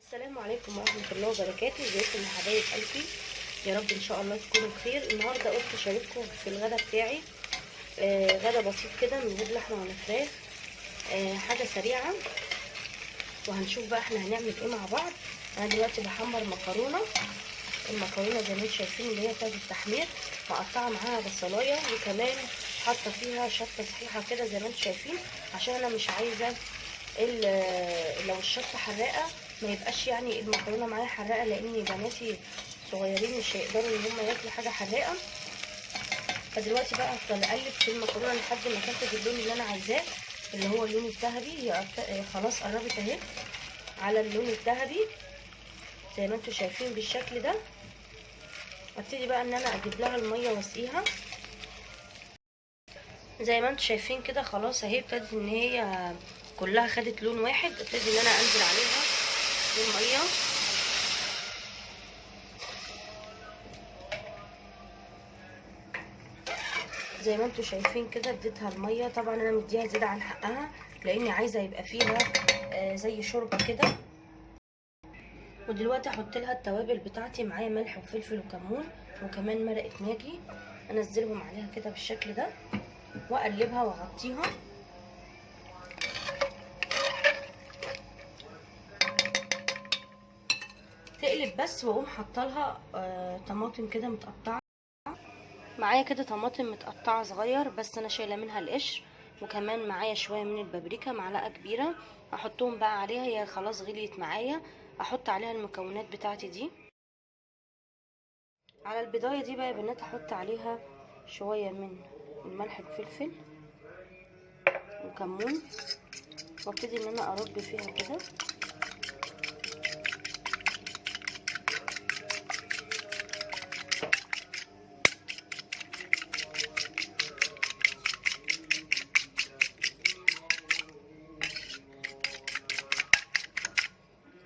السلام عليكم ورحمة الله وبركاته. ازيكم يا حبايب قلبي؟ يا رب ان شاء الله تكونوا بخير. النهارده قلت اشارككم في الغدا بتاعي. غدا بسيط كده من غير لحمه ولا فراخ، حاجه سريعه، وهنشوف بقى احنا هنعمل ايه مع بعض. انا دلوقتي بحمر مكرونه. المكرونه زي ما انتم شايفين اللي هي بتاعت التحمير، مقطعه معاها بصلايه، وكمان حاطه فيها شطه صحيحه كده زي ما انتم شايفين، عشان انا مش عايزه لو الشطه حراقه ما يبقاش يعني المكرونه معايا حراقه، لان بناتي صغيرين مش هيقدروا ان هم ياكلوا حاجه حراقه. فدلوقتي بقى هفضل اقلب في المكرونه لحد ما تاخد اللون اللي انا عايزاه، اللي هو اللون الذهبي. هي خلاص قربت اهي على اللون الذهبي زي ما انتم شايفين بالشكل ده. ابتدي بقى ان انا اجيب لها الميه واسقيها زي ما انتم شايفين كده. خلاص اهي ابتدت ان هي كلها خدت لون واحد. ابتدي ان انا انزل عليها بالميه زي ما انتم شايفين كده. اديتها الميه، طبعا انا مديها زياده عن حقها لاني عايزه يبقى فيها زي شوربه كده. ودلوقتي احط لها التوابل بتاعتي، معايا ملح وفلفل وكمون وكمان مرقه ماجي، انزلهم عليها كده بالشكل ده واقلبها واغطيها. تقلب بس، واقوم حاطه لها طماطم كده متقطعه. معايا كده طماطم متقطعه صغير بس انا شايله منها القشر، وكمان معايا شويه من البابريكا معلقه كبيره. احطهم بقى عليها، هي خلاص غليت معايا. احط عليها المكونات بتاعتي دي. على البضايه دي بقى يا بنات احط عليها شويه من الملح والفلفل وكمون، وابتدي ان انا ارج فيها كده.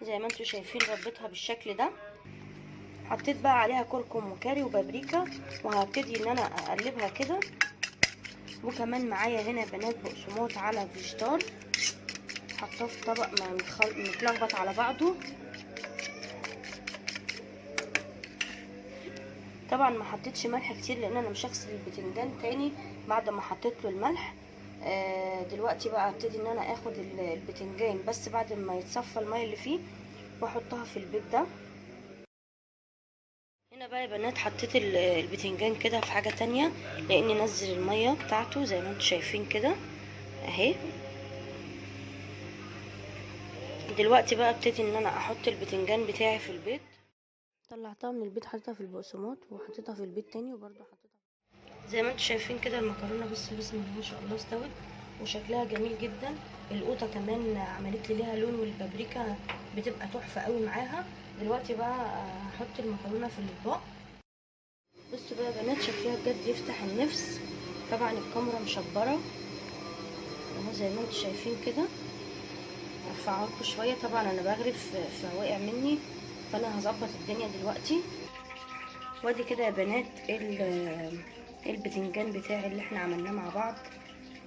زي ما انتم شايفين ربيتها بالشكل ده. حطيت بقى عليها كركم وكاري وبابريكا، وهبتدي ان انا اقلبها كده. وكمان معايا هنا بنات بقسماط على فيجيتار، حطاه في طبق متلخبط على بعضه. طبعا ما حطيتش ملح كتير لان انا مش هغسل البتنجان تاني بعد ما حطيت له الملح. دلوقتي بقى ابتدي ان انا اخد البتنجان بس بعد ما يتصفى الميه اللي فيه واحطها في البيت ده. هنا بقى يا بنات حطيت البتنجان كده في حاجه تانية لاني نزل الميه بتاعته زي ما انتم شايفين كده اهي. دلوقتي بقى ابتدي ان انا احط البتنجان بتاعي في البيت. طلعتها من البيت حطيتها في البقسماط وحطيتها في البيت تاني، وبرده حطيتها زي ما انتم شايفين كده. المكرونه بسم الله ما شاء الله استوت وشكلها جميل جدا. القوطه كمان عملت لي ليها لون، والبابريكا بتبقى تحفه قوي معاها. دلوقتي بقى هحط المكرونه في الاطباق. بصوا بقى يا بنات شكلها بجد يفتح النفس. طبعا الكاميرا مشبره اهو زي ما انتم شايفين كده. ارفعها لكم شويه، طبعا انا بغرف فواقع مني، فانا هظبط الدنيا دلوقتي. وادي كده يا بنات البتنجان بتاعي اللي احنا عملناه مع بعض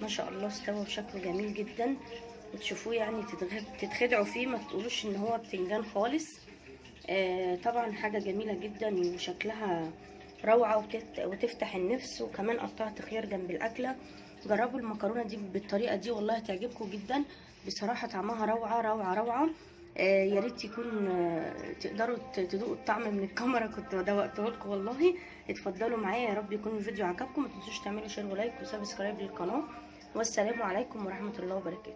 ما شاء الله استوى بشكل جميل جدا. وتشوفوه يعني تتخدعوا فيه، ما تقولوش ان هو بتنجان خالص. طبعا حاجه جميله جدا وشكلها روعه وتفتح النفس. وكمان قطعت خيار جنب الاكله. جربوا المكرونه دي بالطريقه دي والله هتعجبكم جدا بصراحه. طعمها روعه روعه روعه. يا ريت يكون تقدروا تذوقوا الطعم من الكاميرا، كنت دوقته لكم والله. اتفضلوا معايا، يا رب يكون الفيديو عجبكم. ما تنسوش تعملوا شير ولايك وسبسكرايب للقناه. والسلام عليكم ورحمه الله وبركاته.